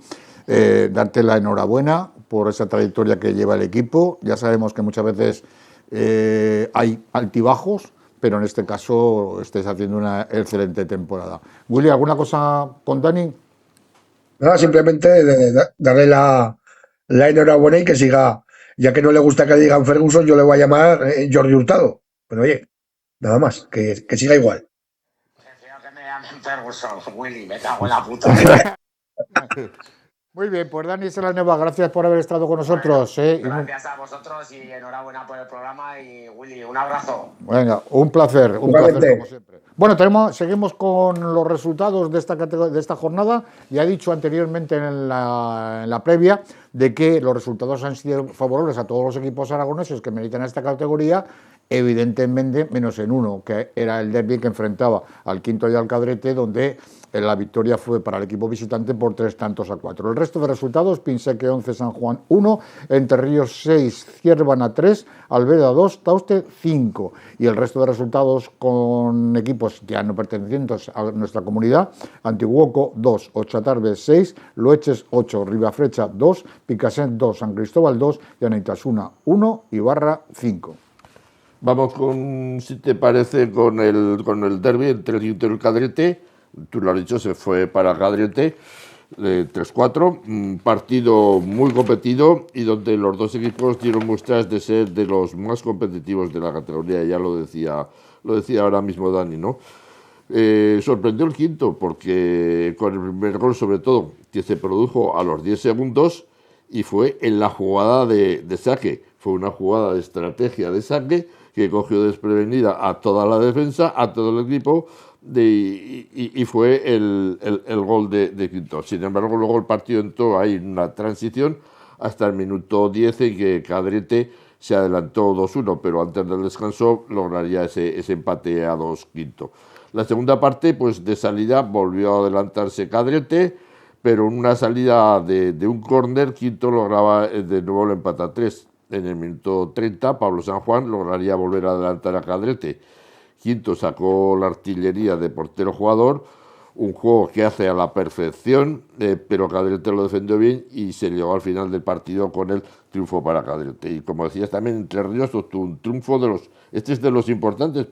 darte la enhorabuena por esa trayectoria que lleva el equipo. Ya sabemos que muchas veces hay altibajos, pero en este caso estáis haciendo una excelente temporada. Willy, ¿alguna cosa con Dani? No, simplemente darle la enhorabuena y que siga, ya que no le gusta que digan Ferguson, yo le voy a llamar Jordi Hurtado. Pero oye, nada más, que siga igual. Prefiero que me llamen Ferguson, Willy, me cago en la puta. Muy bien, pues Dani Selaneva, gracias por haber estado con nosotros. Gracias a vosotros y enhorabuena por el programa y Willy, un abrazo. Venga, un placer como siempre. Bueno, seguimos con los resultados de esta jornada. Ya he dicho anteriormente en la previa de que los resultados han sido favorables a todos los equipos aragoneses que militan esta categoría, evidentemente menos en uno, que era el derbi que enfrentaba al Quinto y al Cadrete, donde la victoria fue para el equipo visitante por 3-4. El resto de resultados: Pinseque 11, San Juan 1, Entre Ríos 6, Ciervana 3, Albeda 2, Tauste 5. Y el resto de resultados con equipos ya no pertenecientes a nuestra comunidad: Antiguoco 2, Ochatarbe 6, Loeches 8, Ribafrecha 2, Picassent 2, San Cristóbal 2 y Anaitasuna 1, Ibarra 5. Vamos con, si te parece, con el derbi entre el Quinto y el Cadrete. Tú lo has dicho, se fue para Cadrete, 3-4. Un partido muy competido y donde los dos equipos dieron muestras de ser de los más competitivos de la categoría. Ya lo decía ahora mismo Dani, ¿no? Sorprendió el Quinto porque con el primer gol, sobre todo, que se produjo a los 10 segundos y fue en la jugada de saque. Fue una jugada de estrategia de saque que cogió desprevenida a toda la defensa, a todo el equipo, y fue el gol de Quinto. Sin embargo, luego el partido entró ahí en una transición hasta el minuto 10 en que Cadrete se adelantó 2-1, pero antes del descanso lograría ese empate a 2 Quinto. La segunda parte, pues de salida, volvió a adelantarse Cadrete, pero en una salida de un córner, Quinto lograba de nuevo el empate a 3. En el minuto 30, Pablo San Juan lograría volver a adelantar a Cadrete. Quinto sacó la artillería de portero jugador, un juego que hace a la perfección, pero Cadrete lo defendió bien y se llegó al final del partido con el triunfo para Cadrete. Y como decías también, Entre Ríos obtuvo un triunfo este es de los importantes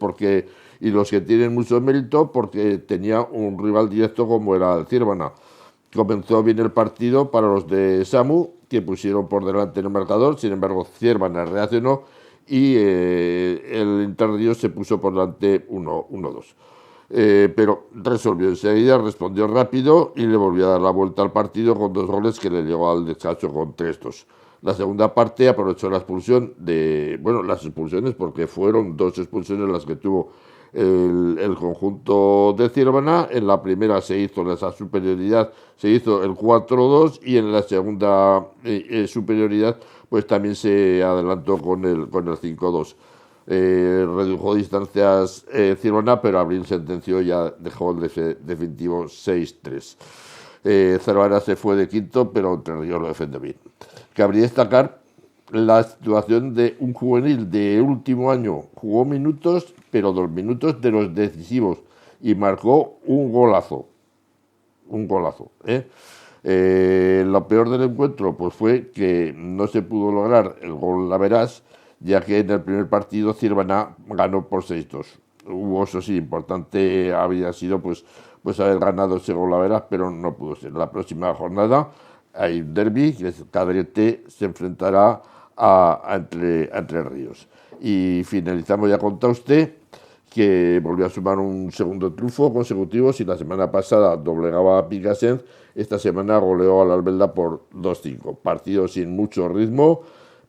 y los que tienen mucho mérito porque tenía un rival directo como era el Ciervana. Comenzó bien el partido para los de Samu, que pusieron por delante en el marcador. Sin embargo, Ciervana reaccionó y el Entre Ríos se puso por delante 1-2. Pero resolvió enseguida, respondió rápido y le volvió a dar la vuelta al partido con 2 goles que le llegó al descanso con 3-2. La segunda parte aprovechó la expulsión las expulsiones, porque fueron 2 expulsiones las que tuvo el conjunto de Ciervana. En la primera se hizo esa superioridad, se hizo el 4-2 y en la segunda superioridad pues también se adelantó con el 5-2. Redujo distancias Ciervana, pero Abril sentenció, ya dejó el definitivo 6-3. Cervera se fue de quinto, pero Entre Ríos lo defendió bien. Cabría destacar la situación de un juvenil de último año. Jugó minutos, pero 2 minutos de los decisivos, y marcó un golazo. Lo peor del encuentro pues fue que no se pudo lograr el gol laveras, ya que en el primer partido Ciervana ganó por 6-2. Eso sí, importante había sido pues haber ganado ese gol laveras, pero no pudo ser. La próxima jornada hay un derbi, que es Cadrete se enfrentará a Entre Ríos. Y finalizamos ya con Tauste, que volvió a sumar un segundo triunfo consecutivo. Si la semana pasada doblegaba a Picassent, esta semana goleó a la Albelda por 2-5. Partido sin mucho ritmo,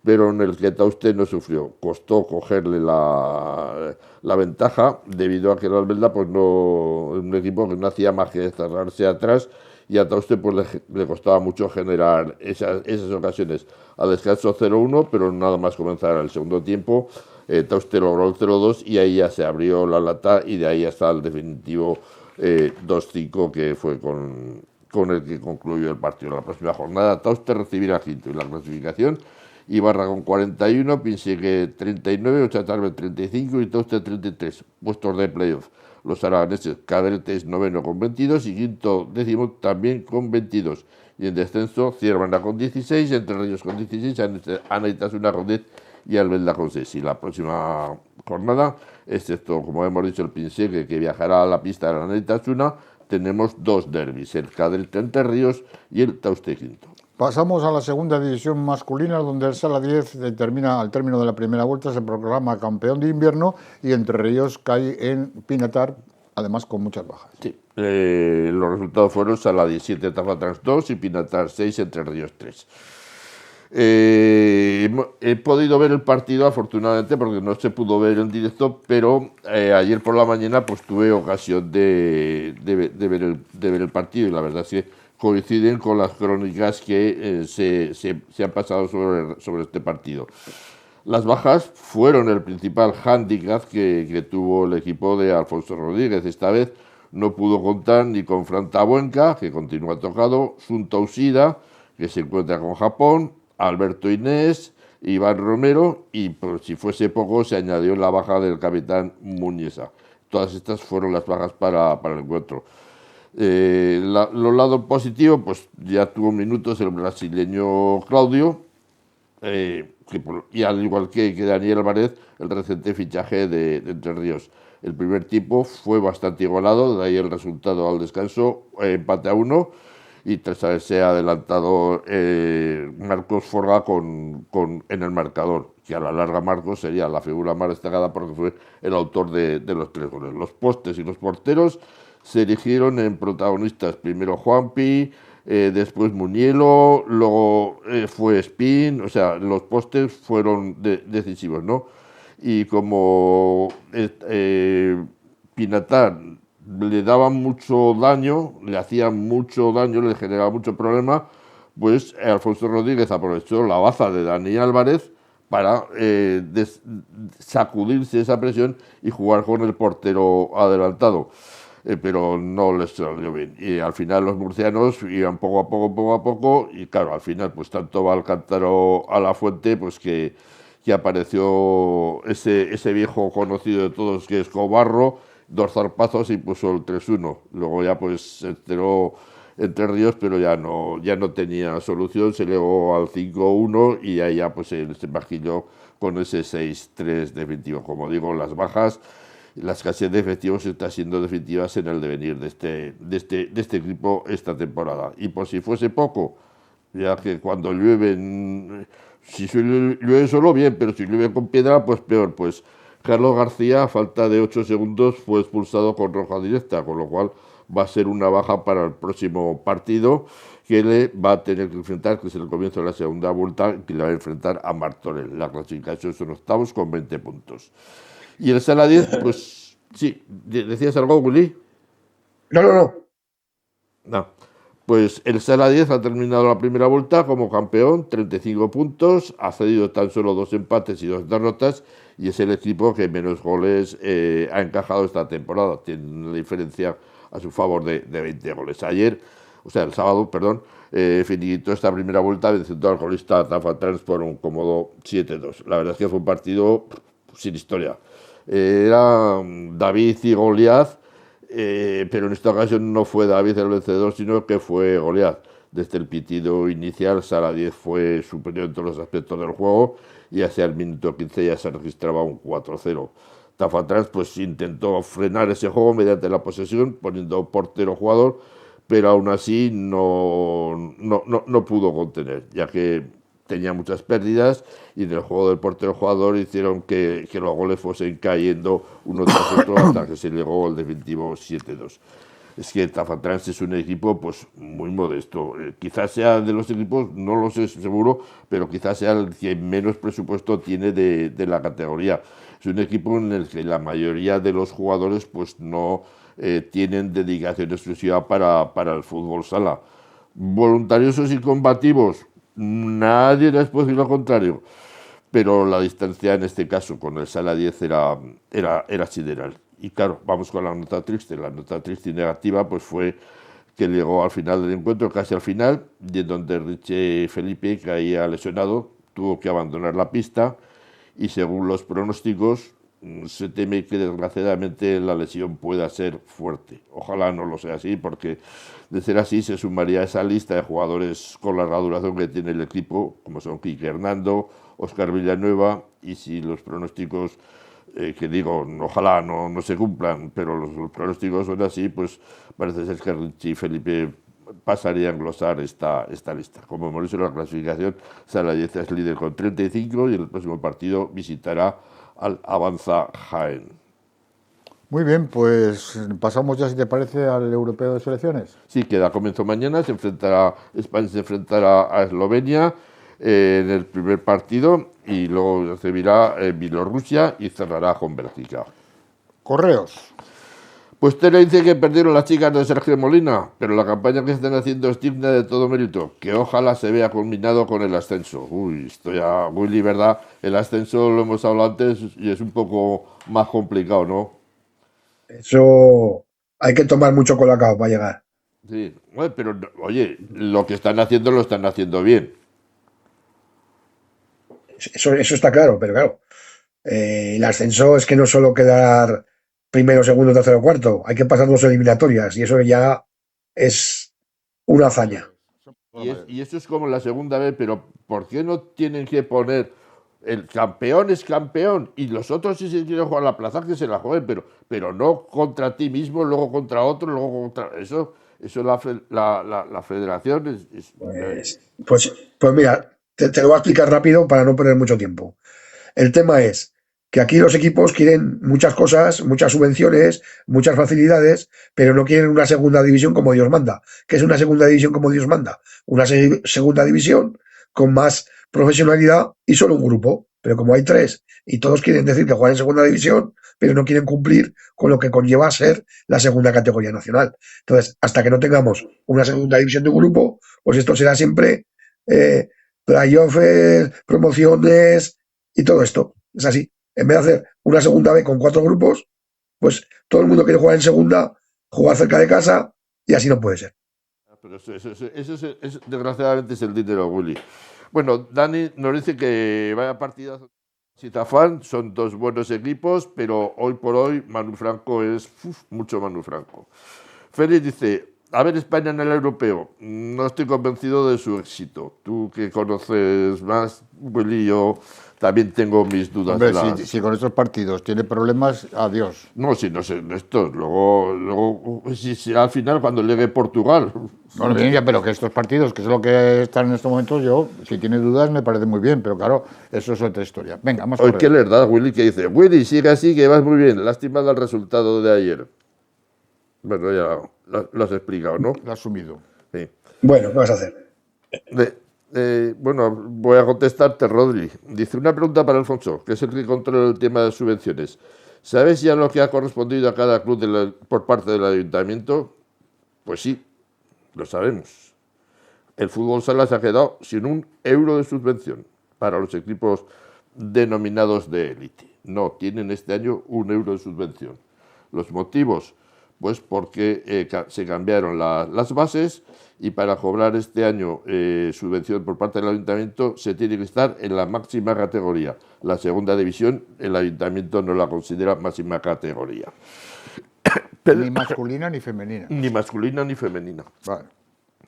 pero en el que Tauste no sufrió. Costó cogerle la ventaja, debido a que la Albelda pues no, es un equipo que no hacía más que cerrarse atrás, y a Tauste pues le costaba mucho generar esas ocasiones. A descanso 0-1, pero nada más comenzar el segundo tiempo, Tauste logró el 0-2 y ahí ya se abrió la lata, y de ahí hasta el definitivo 2-5, que fue con el que concluyó el partido. La próxima jornada Tauste recibirá Quinto, y la clasificación: Ibarra con 41, Pinsegue 39, Ochatarbe 35 y Tauste 33. Puestos de playoff: los aragoneses, Cadrete es noveno con 22 y Quinto décimo también con 22. Y en descenso, Ciervana con 16, Entre Ríos con 16, Anaitasuna con 10 y Albelda con 6. Y la próxima jornada, excepto, como hemos dicho, el Pinsegue, que viajará a la pista de la Anaitasuna, tenemos 2 derbis: el Cadrete Entre Ríos y el Tauste Quinto. Pasamos a la segunda división masculina, donde el Sala 10 al término de la primera vuelta se proclama campeón de invierno, y Entre Ríos cae en Pinatar, además con muchas bajas. Sí, los resultados fueron Sala 17, Tafatrans 2 y Pinatar 6, Entre Ríos 3. He podido ver el partido, afortunadamente, porque no se pudo ver en directo, pero ayer por la mañana pues tuve ocasión de ver el partido, y la verdad es que coinciden con las crónicas que se han pasado sobre este partido. Las bajas fueron el principal hándicap que tuvo el equipo de Alfonso Rodríguez. Esta vez no pudo contar ni con Fran Tabuenca, que continúa tocado, Sunta Usida, que se encuentra con Japón, Alberto Inés, Iván Romero, y por si fuese poco se añadió la baja del capitán Muñeza. Todas estas fueron las bajas para el encuentro. Los lados positivos, pues ya tuvo minutos el brasileño Claudio, y al igual que Daniel Álvarez, el reciente fichaje de Entre Ríos. El primer tiempo fue bastante igualado, de ahí el resultado al descanso, empate a 1, y tras haberse adelantado Marcos Forga en el marcador, que a la larga Marcos sería la figura más destacada porque fue el autor de los 3 goles. Los postes y los porteros se erigieron en protagonistas, primero Juanpi, después Munielo, luego fue Spin, o sea, los postes fueron decisivos, ¿no? Y como Pinatar le daba mucho daño, le hacía mucho daño, le generaba mucho problema, pues Alfonso Rodríguez aprovechó la baza de Dani Álvarez para sacudirse esa presión y jugar con el portero adelantado. Pero no les salió bien. Y al final los murcianos iban poco a poco, y claro, al final pues tanto va Alcántaro a la fuente, pues que apareció ese viejo conocido de todos que es Cobarro, 2 zarpazos y puso el 3-1. Luego ya pues se enteró Entre Ríos, pero ya no tenía solución, se llegó al 5-1 y ahí ya pues se maquilló con ese 6-3 definitivo. Como digo, las bajas, la escasez de efectivos están siendo definitivas en el devenir de este equipo esta temporada. Y por si fuese poco, ya que cuando llueve, si llueve solo bien, pero si llueve con piedra, pues peor. Pues Carlos García, a falta de 8 segundos, fue expulsado con roja directa, con lo cual va a ser una baja para el próximo partido que le va a tener que enfrentar, que es el comienzo de la segunda vuelta, que le va a enfrentar a Martorell. La clasificación son octavos con 20 puntos. Y el Sala 10, pues sí, ¿decías algo, Willy? No. No. Pues el Sala 10 ha terminado la primera vuelta como campeón, 35 puntos, ha cedido tan solo 2 empates y 2 derrotas, y es el equipo que menos goles ha encajado esta temporada. Tiene una diferencia a su favor de 20 goles. El sábado, finiquitó esta primera vuelta venciendo al golista Tafa Trans por un cómodo 7-2. La verdad es que fue un partido sin historia. Era David y Goliat, pero en esta ocasión no fue David el vencedor, sino que fue Goliat. Desde el pitido inicial, Sala 10 fue superior en todos los aspectos del juego, y hacia el minuto 15 ya se registraba un 4-0. Tafatrans pues intentó frenar ese juego mediante la posesión, poniendo portero-jugador, pero aún así no pudo contener, ya que tenía muchas pérdidas, y en el juego del portero-jugador hicieron que los goles fuesen cayendo uno tras otro hasta que se llegó al definitivo 7-2. Es que Tafatrans es un equipo pues muy modesto. Quizás sea de los equipos, no lo sé seguro, pero quizás sea el que menos presupuesto tiene de la categoría. Es un equipo en el que la mayoría de los jugadores pues no tienen dedicación exclusiva para el fútbol sala. Voluntariosos y combativos, nadie les puede decir lo contrario, pero la distancia en este caso con el Sala 10 era sideral. Y claro, vamos con la nota triste. La nota triste y negativa pues fue que llegó al final del encuentro, casi al final, y en donde Richie Felipe caía lesionado, tuvo que abandonar la pista, y según los pronósticos se teme que desgraciadamente la lesión pueda ser fuerte. Ojalá no lo sea así, porque de ser así se sumaría a esa lista de jugadores con larga duración que tiene el equipo, como son Quique Hernando, Óscar Villanueva, y si los pronósticos que digo, ojalá no se cumplan, pero los pronósticos son así, pues parece ser que Richie Felipe pasaría a englosar esta lista. Como hemos visto en la clasificación, Sala 10 es líder con 35, y en el próximo partido visitará al Avanza Jaén. Muy bien, pues pasamos ya, si te parece, al europeo de selecciones. Sí, que da comienzo mañana, España se enfrentará a Eslovenia en el primer partido, y luego recibirá Bielorrusia y cerrará con Bélgica. Correos. Pues Tele dice que perdieron las chicas de Sergio Molina, pero la campaña que están haciendo es digna de todo mérito, que ojalá se vea culminado con el ascenso. Esto ya, Willy, ¿verdad? El ascenso lo hemos hablado antes y es un poco más complicado, ¿no? Eso hay que tomar mucho colacao para llegar. Sí, bueno, pero oye, lo que están haciendo lo están haciendo bien. Eso está claro, pero claro, el ascenso es que no solo quedar primero, segundo, tercero, cuarto, hay que pasar 2 eliminatorias, y eso ya es una hazaña. Y eso es como la segunda vez, pero ¿por qué no tienen que poner el campeón es campeón y los otros si se quieren jugar la plaza que se la jueguen, pero no contra ti mismo, luego contra otro, luego contra... Eso la federación Pues mira, te lo voy a explicar rápido para no perder mucho tiempo. El tema es que aquí los equipos quieren muchas cosas, muchas subvenciones, muchas facilidades, pero no quieren una segunda división como Dios manda. ¿Qué es una segunda división como Dios manda? Una segunda división con más profesionalidad y solo un grupo. Pero como hay tres y todos quieren decir que juegan en segunda división, pero no quieren cumplir con lo que conlleva ser la segunda categoría nacional. Entonces, hasta que no tengamos una segunda división de un grupo, pues esto será siempre playoffs, promociones y todo esto. Es así. En vez de hacer una segunda B con 4 grupos, pues todo el mundo quiere jugar en segunda, jugar cerca de casa y así no puede ser. Pero desgraciadamente es el dinero, Willy. Bueno, Dani nos dice que vaya partidazo. Citafán, son dos buenos equipos, pero hoy por hoy Manu Franco es mucho Manu Franco. Félix dice, a ver España en el europeo, no estoy convencido de su éxito. Tú que conoces más, Willy, yo también tengo mis dudas. Hombre, si con estos partidos tiene problemas, adiós. No, si no sé, esto, luego si al final cuando llegue Portugal. Bueno, bien, ya, pero que estos partidos, que es lo que están en estos momentos, yo, si tiene dudas, me parece muy bien, pero claro, eso es otra historia. Venga, vamos a ver. ¿Qué le da Willy que dice? Willy, sigue así, que vas muy bien. Lástima el resultado de ayer. Bueno, ya lo has explicado, ¿no? Lo has asumido. Sí. Bueno, ¿qué vas a hacer? Bueno, voy a contestarte, Rodri. Dice una pregunta para Alfonso, que es el que controla el tema de subvenciones. ¿Sabes ya lo que ha correspondido a cada club por parte del ayuntamiento? Pues sí, lo sabemos. El fútbol sala se ha quedado sin €1 de subvención para los equipos denominados de élite. No tienen este año €1 de subvención. Los motivos, pues porque se cambiaron las bases y para cobrar este año subvención por parte del ayuntamiento se tiene que estar en la máxima categoría. La segunda división el ayuntamiento no la considera máxima categoría. Ni masculina ni femenina. Ni masculina ni femenina. Vale.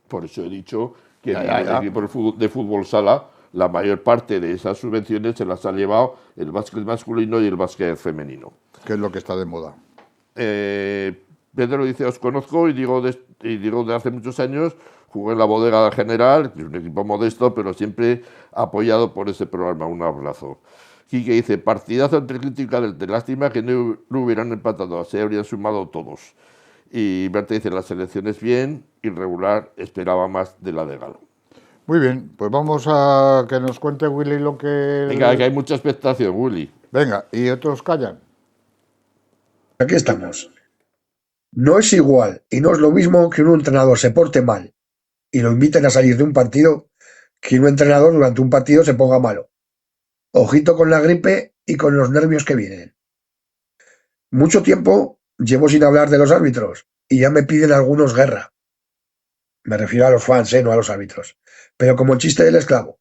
Por eso he dicho que en el equipo de fútbol sala la mayor parte de esas subvenciones se las ha llevado el básquet masculino y el básquet femenino. ¿Qué es lo que está de moda? Pedro dice, os conozco y digo de hace muchos años, jugué en la Bodega General, que es un equipo modesto, pero siempre apoyado por ese programa. Un abrazo. Quique dice, partidazo entre crítica de lástima que no hubieran empatado, se habrían sumado todos. Y Berta dice, las selecciones bien, irregular, esperaba más de la de Galo. Muy bien, pues vamos a que nos cuente Willy lo que... Venga, que hay mucha expectación, Willy. Venga, y otros callan. Aquí estamos. No es igual y no es lo mismo que un entrenador se porte mal y lo inviten a salir de un partido que un entrenador durante un partido se ponga malo. Ojito con la gripe y con los nervios que vienen. Mucho tiempo llevo sin hablar de los árbitros y ya me piden algunos guerra. Me refiero a los fans, no a los árbitros. Pero como el chiste del esclavo.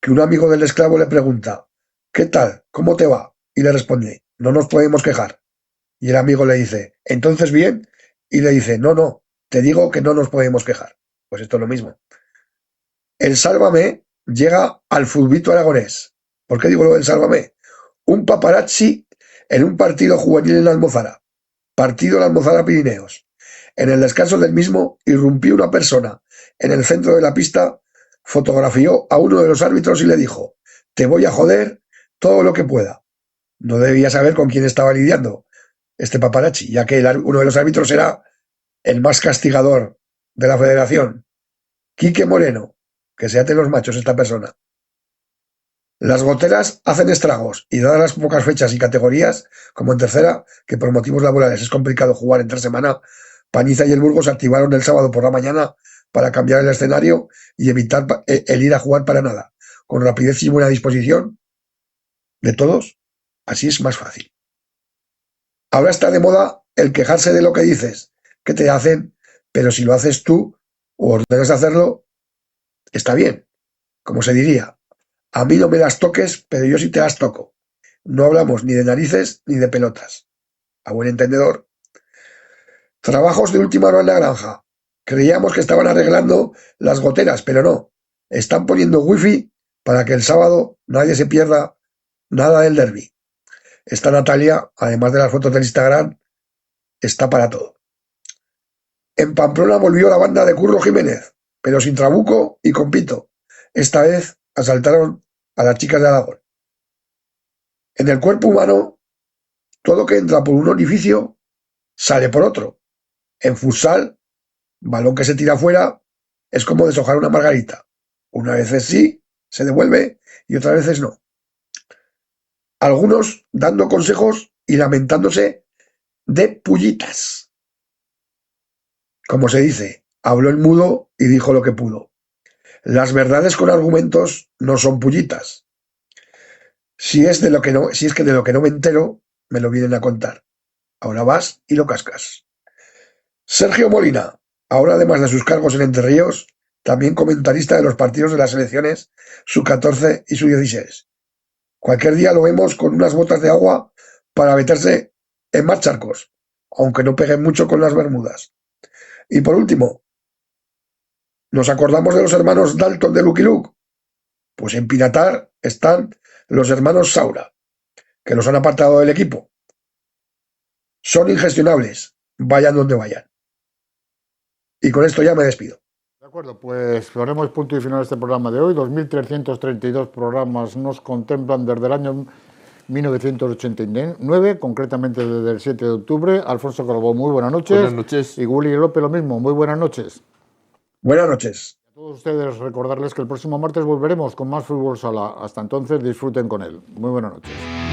Que un amigo del esclavo le pregunta, ¿qué tal? ¿Cómo te va? Y le responde, no nos podemos quejar. Y el amigo le dice, ¿entonces bien? Y le dice, no, te digo que no nos podemos quejar. Pues esto es lo mismo. El Sálvame llega al fulbito aragonés. ¿Por qué digo lo del Sálvame? Un paparazzi en un partido juvenil en la Almozara. Partido de la Almozara Pirineos. En el descanso del mismo, irrumpió una persona en el centro de la pista, fotografió a uno de los árbitros y le dijo, te voy a joder todo lo que pueda. No debía saber con quién estaba lidiando este paparazzi, ya que uno de los árbitros era el más castigador de la federación, Quique Moreno, que se aten los machos esta persona. Las goteras hacen estragos y dadas las pocas fechas y categorías, como en tercera, que por motivos laborales es complicado jugar entre semana, Paniza y el Burgos se activaron el sábado por la mañana para cambiar el escenario y evitar el ir a jugar para nada, con rapidez y buena disposición de todos, así es más fácil. Ahora está de moda el quejarse de lo que dices, que te hacen, pero si lo haces tú o ordenas hacerlo, está bien. Como se diría, a mí no me las toques, pero yo sí te las toco. No hablamos ni de narices ni de pelotas. A buen entendedor. Trabajos de última hora en la granja. Creíamos que estaban arreglando las goteras, pero no. Están poniendo wifi para que el sábado nadie se pierda nada del derbi. Esta Natalia, además de las fotos del Instagram, está para todo. En Pamplona volvió la banda de Curro Jiménez, pero sin Trabuco y con Pito. Esta vez asaltaron a las chicas de Aragón. En el cuerpo humano, todo que entra por un orificio sale por otro. En futsal, balón que se tira fuera es como deshojar una margarita. Una veces sí, se devuelve y otras veces no. Algunos dando consejos y lamentándose de pullitas. Como se dice, habló el mudo y dijo lo que pudo. Las verdades con argumentos no son pullitas. Si es que de lo que no me entero, me lo vienen a contar. Ahora vas y lo cascas. Sergio Molina, ahora además de sus cargos en Entre Ríos, también comentarista de los partidos de las selecciones sub-14 y sub-16. Cualquier día lo vemos con unas botas de agua para meterse en más charcos, aunque no peguen mucho con las bermudas. Y por último, ¿nos acordamos de los hermanos Dalton de Lucky Luke? Pues en Pinatar están los hermanos Saura, que los han apartado del equipo. Son ingestionables, vayan donde vayan. Y con esto ya me despido. De acuerdo, pues ponemos punto y final a este programa de hoy. 2.332 programas nos contemplan desde el año 1989, concretamente desde el 7 de octubre. Alfonso Calvo, muy buenas noches. Buenas noches. Y Willy López lo mismo, muy buenas noches. Buenas noches. A todos ustedes recordarles que el próximo martes volveremos con más Fútbol Sala. Hasta entonces disfruten con él. Muy buenas noches.